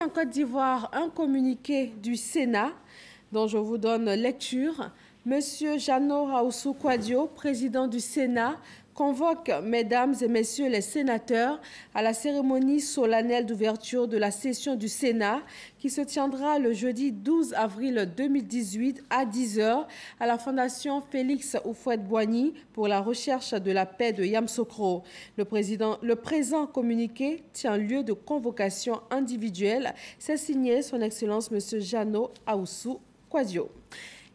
en Côte d'Ivoire, un communiqué du Sénat dont je vous donne lecture. Monsieur Jeannot Ahoussou Kouadio, président du Sénat, convoque mesdames et messieurs les sénateurs à la cérémonie solennelle d'ouverture de la session du Sénat qui se tiendra le jeudi 12 avril 2018 à 10 h à la Fondation Félix Houphouët-Boigny pour la recherche de la paix de Yamoussoukro. Le présent communiqué tient lieu de convocation individuelle. C'est signé Son Excellence Monsieur Jeannot Ahoussou Kouadio.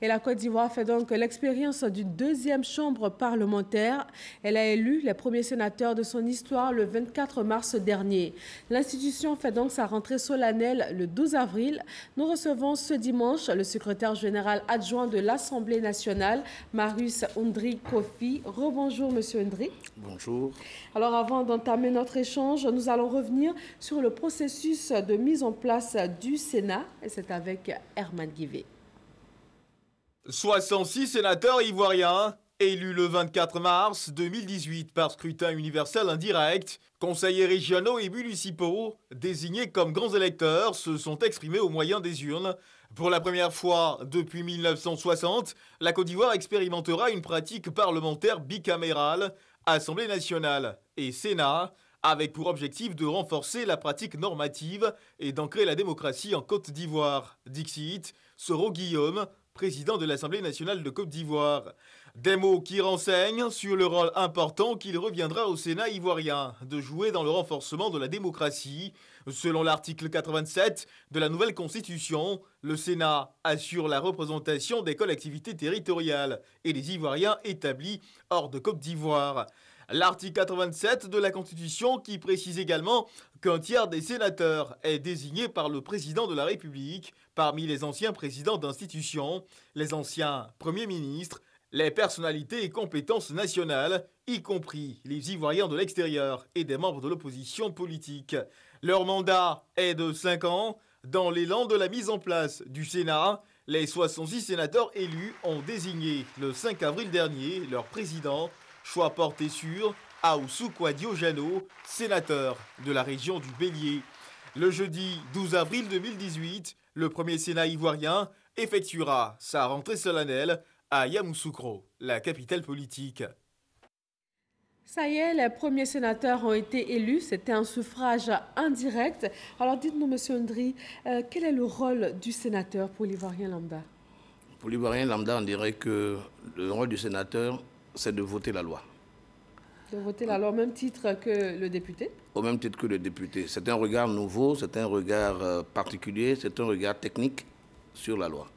Et la Côte d'Ivoire fait donc l'expérience d'une deuxième chambre parlementaire. Elle a élu les premiers sénateurs de son histoire le 24 mars dernier. L'institution fait donc sa rentrée solennelle le 12 avril. Nous recevons ce dimanche le secrétaire général adjoint de l'Assemblée nationale, Marius Ondri Kofi. Rebonjour, monsieur Ondri. Bonjour. Alors, avant d'entamer notre échange, nous allons revenir sur le processus de mise en place du Sénat. Et c'est avec Herman Guivet. 66 sénateurs ivoiriens, élus le 24 mars 2018 par scrutin universel indirect, conseillers régionaux et municipaux, désignés comme grands électeurs, se sont exprimés au moyen des urnes. Pour la première fois depuis 1960, la Côte d'Ivoire expérimentera une pratique parlementaire bicamérale, Assemblée nationale et Sénat, avec pour objectif de renforcer la pratique normative et d'ancrer la démocratie en Côte d'Ivoire. Dixit, Soro Guillaume, président de l'Assemblée nationale de Côte d'Ivoire. Des mots qui renseignent sur le rôle important qu'il reviendra au Sénat ivoirien de jouer dans le renforcement de la démocratie. Selon l'article 87 de la nouvelle Constitution, le Sénat assure la représentation des collectivités territoriales et des Ivoiriens établis hors de Côte d'Ivoire. L'article 87 de la Constitution qui précise également qu'un tiers des sénateurs est désigné par le président de la République parmi les anciens présidents d'institutions, les anciens premiers ministres, les personnalités et compétences nationales, y compris les Ivoiriens de l'extérieur et des membres de l'opposition politique. Leur mandat est de 5 ans. Dans l'élan de la mise en place du Sénat, les 66 sénateurs élus ont désigné le 5 avril dernier leur président, choix porté sur Ahoussou Kouadio Jeannot, sénateur de la région du Bélier. Le jeudi 12 avril 2018, le premier Sénat ivoirien effectuera sa rentrée solennelle à Yamoussoukro, la capitale politique. Ça y est, les premiers sénateurs ont été élus. C'était un suffrage indirect. Alors dites-nous, monsieur Ondri, quel est le rôle du sénateur pour l'Ivoirien lambda? Pour l'Ivoirien lambda, on dirait que le rôle du sénateur, c'est de voter la loi. De voter la loi au même titre que le député? Au même titre que le député. C'est un regard nouveau, c'est un regard particulier, c'est un regard technique sur la loi.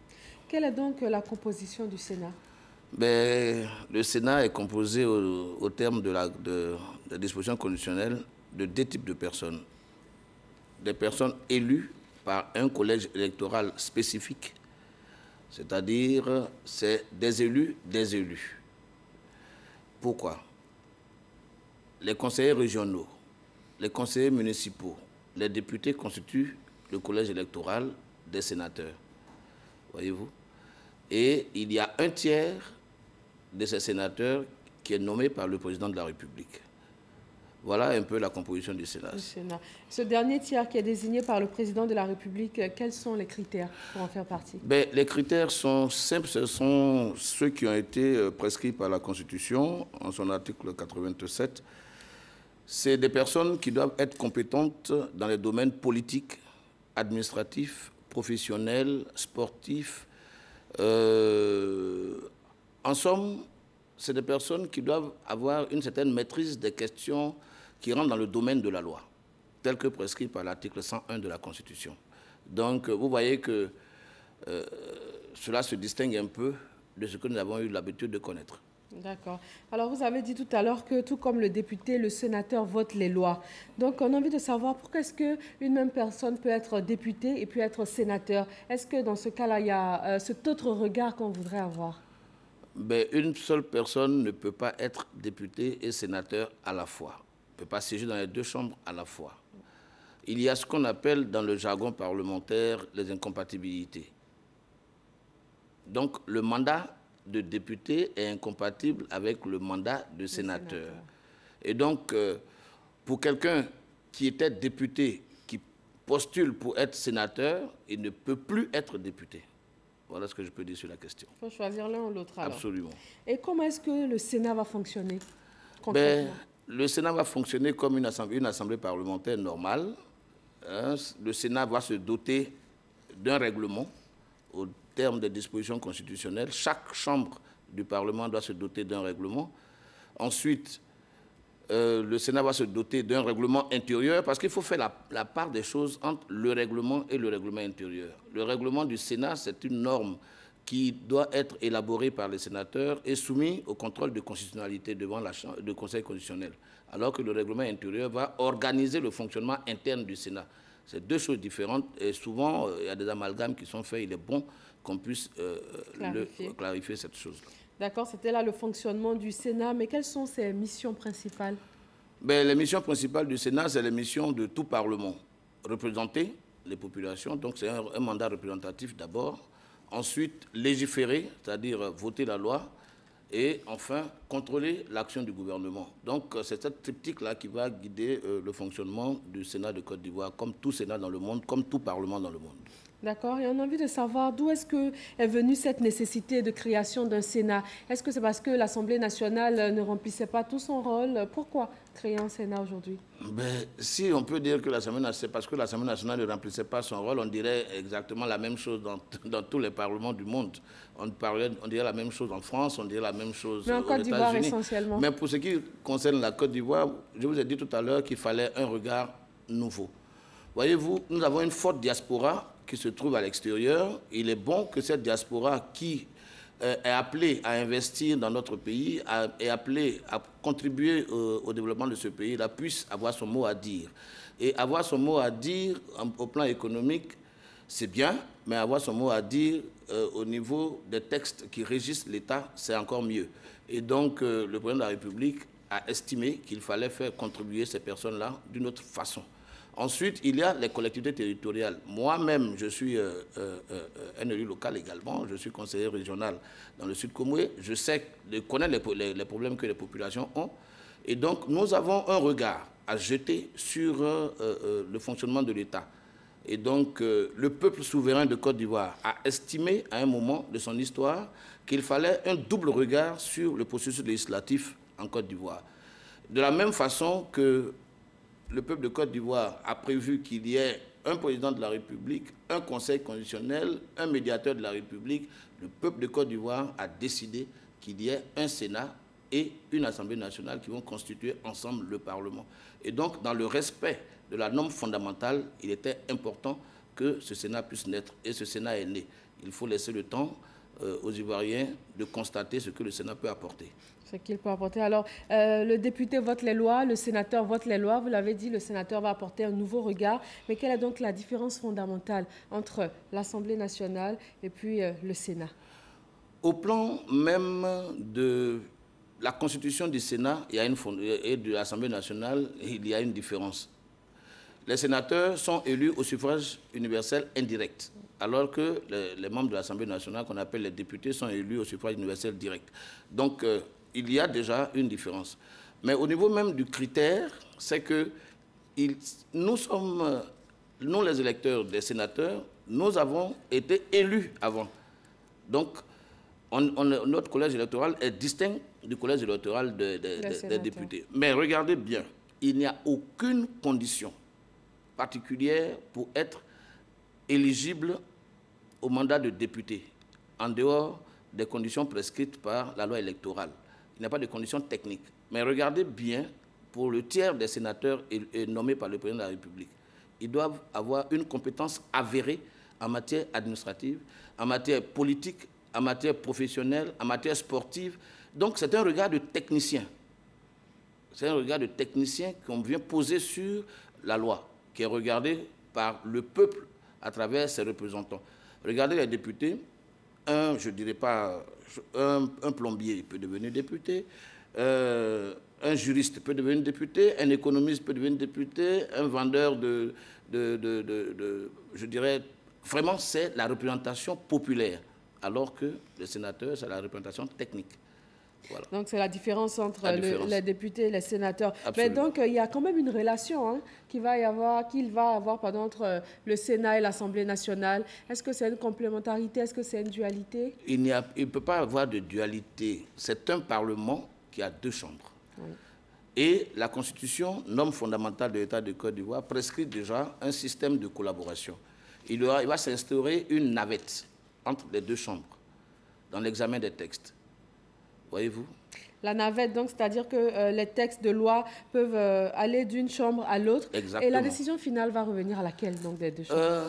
Quelle est donc la composition du Sénat? Le Sénat est composé au terme de la disposition constitutionnelle de 2 types de personnes. Des personnes élues par un collège électoral spécifique, c'est-à-dire c'est des élus des élus. Pourquoi? Les conseillers régionaux, les conseillers municipaux, les députés constituent le collège électoral des sénateurs. Voyez-vous? Et il y a un tiers de ces sénateurs qui est nommé par le président de la République. Voilà un peu la composition du Sénat. Ce dernier tiers qui est désigné par le président de la République, quels sont les critères pour en faire partie? Les critères sont simples, ce sont ceux qui ont été prescrits par la Constitution en son article 87. C'est des personnes qui doivent être compétentes dans les domaines politiques, administratifs, professionnels, sportifs. En somme, c'est des personnes qui doivent avoir une certaine maîtrise des questions qui rentrent dans le domaine de la loi, tel que prescrit par l'article 101 de la Constitution. Donc, vous voyez que cela se distingue un peu de ce que nous avons eu l'habitude de connaître. D'accord. Alors, vous avez dit tout à l'heure que tout comme le député, le sénateur vote les lois. Donc, on a envie de savoir pourquoi est-ce qu'une même personne peut être député et puis être sénateur. Est-ce que dans ce cas-là, il y a cet autre regard qu'on voudrait avoir? Une seule personne ne peut pas être député et sénateur à la fois. Ne peut pas siéger dans les 2 chambres à la fois. Il y a ce qu'on appelle dans le jargon parlementaire les incompatibilités. Donc, le mandat de député est incompatible avec le mandat de sénateur. Et donc, pour quelqu'un qui était député, qui postule pour être sénateur, il ne peut plus être député. Voilà ce que je peux dire sur la question. Il faut choisir l'un ou l'autre alors. Absolument. Et comment est-ce que le Sénat va fonctionner Ben, concrètement? le Sénat va fonctionner comme une assemblée parlementaire normale. Le Sénat va se doter d'un règlement au terme des dispositions constitutionnelles. Chaque chambre du Parlement doit se doter d'un règlement. Ensuite, le Sénat va se doter d'un règlement intérieur parce qu'il faut faire la part des choses entre le règlement et le règlement intérieur. Le règlement du Sénat, c'est une norme qui doit être élaborée par les sénateurs et soumise au contrôle de constitutionnalité devant le Conseil constitutionnel, alors que le règlement intérieur va organiser le fonctionnement interne du Sénat. C'est deux choses différentes et souvent, il y a des amalgames qui sont faits. Il est bon qu'on puisse clarifier cette chose-là. D'accord, c'était là le fonctionnement du Sénat, mais quelles sont ses missions principales? Ben, les missions principales du Sénat, c'est les missions de tout Parlement. Représenter les populations, donc c'est un mandat représentatif d'abord. Ensuite, légiférer, c'est-à-dire voter la loi. Et enfin, contrôler l'action du gouvernement. Donc, c'est cette triptyque-là qui va guider le fonctionnement du Sénat de Côte d'Ivoire, comme tout Sénat dans le monde, comme tout Parlement dans le monde. D'accord, et on a envie de savoir d'où est-ce qu'est venue cette nécessité de création d'un Sénat. Est-ce que c'est parce que l'Assemblée nationale ne remplissait pas tout son rôle? Pourquoi créer un Sénat aujourd'hui? Ben, si on peut dire que c'est parce que l'Assemblée nationale ne remplissait pas son rôle, on dirait exactement la même chose dans tous les parlements du monde. On dirait la même chose en France, on dirait la même chose aux États-Unis. Mais en Côte d'Ivoire essentiellement. Mais pour ce qui concerne la Côte d'Ivoire, je vous ai dit tout à l'heure qu'il fallait un regard nouveau. Voyez-vous, nous avons une forte diaspora qui se trouve à l'extérieur. Il est bon que cette diaspora qui est appelée à investir dans notre pays, est appelée à contribuer au développement de ce pays, là, puisse avoir son mot à dire. Et avoir son mot à dire au plan économique, c'est bien, mais avoir son mot à dire au niveau des textes qui régissent l'État, c'est encore mieux. Et donc, le président de la République a estimé qu'il fallait faire contribuer ces personnes-là d'une autre façon. Ensuite, il y a les collectivités territoriales. Moi-même, je suis un élu local également. Je suis conseiller régional dans le Sud Comoué. Je connais les problèmes que les populations ont. Et donc, nous avons un regard à jeter sur le fonctionnement de l'État. Et donc, le peuple souverain de Côte d'Ivoire a estimé à un moment de son histoire qu'il fallait un double regard sur le processus législatif en Côte d'Ivoire. De la même façon que le peuple de Côte d'Ivoire a prévu qu'il y ait un président de la République, un conseil constitutionnel, un médiateur de la République. Le peuple de Côte d'Ivoire a décidé qu'il y ait un Sénat et une Assemblée nationale qui vont constituer ensemble le Parlement. Et donc, dans le respect de la norme fondamentale, il était important que ce Sénat puisse naître. Et ce Sénat est né. Il faut laisser le temps aux Ivoiriens de constater ce que le Sénat peut apporter. Ce qu'il peut apporter. Alors, le député vote les lois, le sénateur vote les lois. Vous l'avez dit, le sénateur va apporter un nouveau regard. Mais quelle est donc la différence fondamentale entre l'Assemblée nationale et puis le Sénat? Au plan même de la constitution du Sénat et de l'Assemblée nationale, il y a une différence. Les sénateurs sont élus au suffrage universel indirect, alors que les membres de l'Assemblée nationale, qu'on appelle les députés, sont élus au suffrage universel direct. Donc, il y a déjà une différence. Mais au niveau même du critère, c'est que nous, les électeurs des sénateurs, nous avons été élus avant. Donc, notre collège électoral est distinct du collège électoral des députés. Mais regardez bien, il n'y a aucune condition particulière pour être éligible au mandat de député, en dehors des conditions prescrites par la loi électorale. Il n'y a pas de conditions techniques. Mais regardez bien, pour le tiers des sénateurs nommés par le président de la République, ils doivent avoir une compétence avérée en matière administrative, en matière politique, en matière professionnelle, en matière sportive. Donc c'est un regard de technicien. C'est un regard de technicien qu'on vient poser sur la loi, qui est regardé par le peuple à travers ses représentants. Regardez les députés, je ne dirais pas, un plombier peut devenir député, un juriste peut devenir député, un économiste peut devenir député, un vendeur je dirais, vraiment c'est la représentation populaire, alors que le sénateur, c'est la représentation technique. Voilà. Donc, c'est la différence entre les députés et les sénateurs. Absolument. Mais donc, il y a quand même une relation qu'il va avoir entre le Sénat et l'Assemblée nationale. Est-ce que c'est une complémentarité? Est-ce que c'est une dualité? Il ne peut pas avoir de dualité. C'est un Parlement qui a deux chambres. Oui. Et la Constitution, norme fondamentale de l'État de Côte d'Ivoire, prescrit déjà un système de collaboration. Il va s'instaurer une navette entre les deux chambres dans l'examen des textes. Voyez-vous? La navette, donc, c'est-à-dire que les textes de loi peuvent aller d'une chambre à l'autre. Exactement. Et la décision finale va revenir à laquelle, donc, des deux chambres?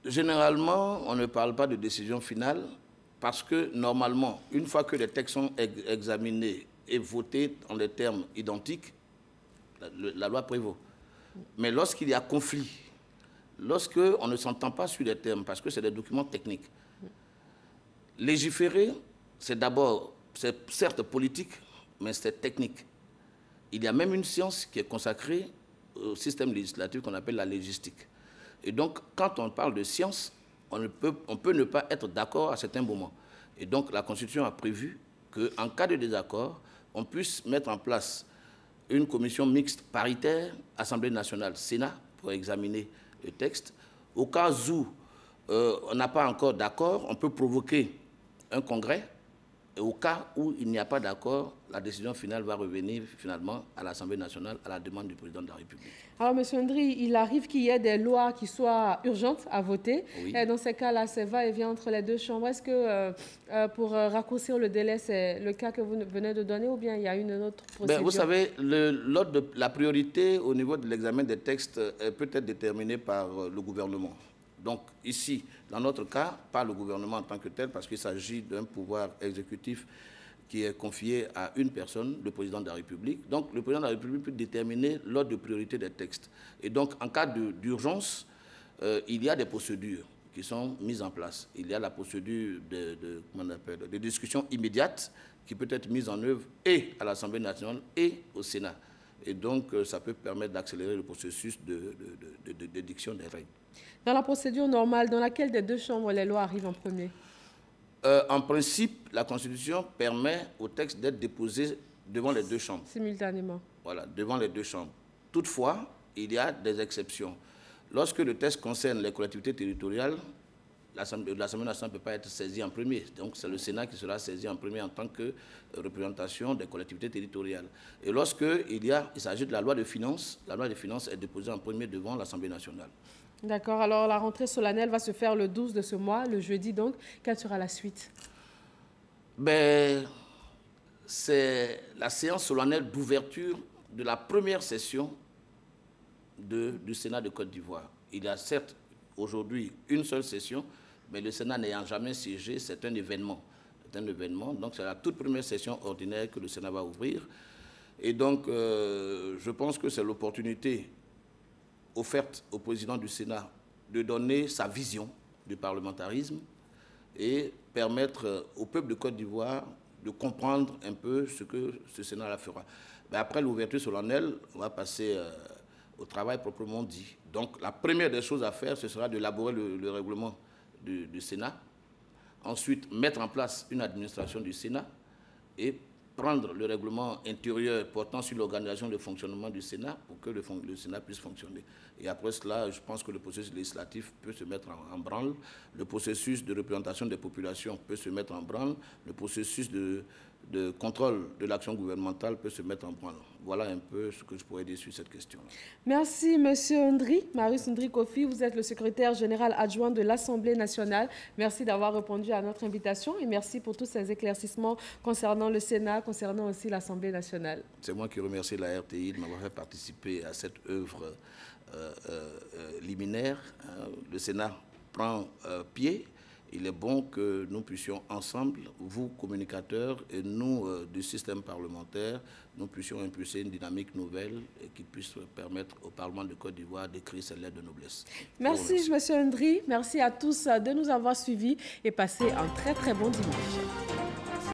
Généralement, on ne parle pas de décision finale parce que, normalement, une fois que les textes sont examinés et votés en des termes identiques, la loi prévaut. Mais lorsqu'il y a conflit, lorsqu'on ne s'entend pas sur les termes, parce que c'est des documents techniques, légiférer, c'est certes politique, mais c'est technique. Il y a même une science qui est consacrée au système législatif qu'on appelle la légistique. Et donc, quand on parle de science, on peut ne pas être d'accord à certains moments. Et donc, la Constitution a prévu qu'en cas de désaccord, on puisse mettre en place une commission mixte paritaire, Assemblée nationale, Sénat, pour examiner le texte. Au cas où on n'a pas encore d'accord, on peut provoquer un congrès. Et au cas où il n'y a pas d'accord, la décision finale va revenir finalement à l'Assemblée nationale à la demande du président de la République. Alors, M. Ndri, il arrive qu'il y ait des lois qui soient urgentes à voter. Oui. Et dans ces cas-là, c'est va-et-vient entre les deux chambres. Est-ce que pour raccourcir le délai, c'est le cas que vous venez de donner ou bien il y a une autre procédure? Vous savez, la priorité au niveau de l'examen des textes peut être déterminée par le gouvernement. Donc ici, dans notre cas, pas le gouvernement en tant que tel, parce qu'il s'agit d'un pouvoir exécutif qui est confié à une personne, le président de la République. Donc le président de la République peut déterminer l'ordre de priorité des textes. Et donc en cas d'urgence, il y a des procédures qui sont mises en place. Il y a la procédure de discussion immédiate qui peut être mise en œuvre et à l'Assemblée nationale et au Sénat. Et donc ça peut permettre d'accélérer le processus d'édiction des règles. Dans la procédure normale, dans laquelle des deux chambres les lois arrivent en premier? En principe, la Constitution permet au texte d'être déposé devant les deux chambres. Simultanément. Voilà, devant les deux chambres. Toutefois, il y a des exceptions. Lorsque le texte concerne les collectivités territoriales, l'Assemblée nationale ne peut pas être saisie en premier. Donc, c'est le Sénat qui sera saisi en premier en tant que représentation des collectivités territoriales. Et lorsqu'il s'agit de la loi de finances est déposée en premier devant l'Assemblée nationale. D'accord. Alors, la rentrée solennelle va se faire le 12 de ce mois, le jeudi donc. Quelle sera la suite? C'est la séance solennelle d'ouverture de la première session du Sénat de Côte d'Ivoire. Il y a certes aujourd'hui une seule session, mais le Sénat n'ayant jamais siégé, c'est un événement. C'est un événement. Donc, c'est la toute première session ordinaire que le Sénat va ouvrir. Et donc, je pense que c'est l'opportunité offerte au président du Sénat de donner sa vision du parlementarisme et permettre au peuple de Côte d'Ivoire de comprendre un peu ce que ce Sénat-là fera. Mais après l'ouverture solennelle, on va passer au travail proprement dit. Donc la première des choses à faire, ce sera d'élaborer le règlement du Sénat, ensuite mettre en place une administration du Sénat et prendre le règlement intérieur portant sur l'organisation de fonctionnement du Sénat pour que le Sénat puisse fonctionner. Et après cela, je pense que le processus législatif peut se mettre en branle, le processus de représentation des populations peut se mettre en branle, le processus de contrôle de l'action gouvernementale peut se mettre en branle. Voilà un peu ce que je pourrais dire sur cette question-là. Merci, M. Ndri. Marius Ndri Kofi, vous êtes le secrétaire général adjoint de l'Assemblée nationale. Merci d'avoir répondu à notre invitation et merci pour tous ces éclaircissements concernant le Sénat, concernant aussi l'Assemblée nationale. C'est moi qui remercie la RTI de m'avoir fait participer à cette œuvre liminaire. Le Sénat prend pied. Il est bon que nous puissions ensemble, vous communicateurs et nous du système parlementaire, nous puissions impulser une dynamique nouvelle et qui puisse permettre au Parlement de Côte d'Ivoire d'écrire ses lettres de noblesse. Merci, M. Ndri. Merci à tous de nous avoir suivis et passez un très très bon dimanche.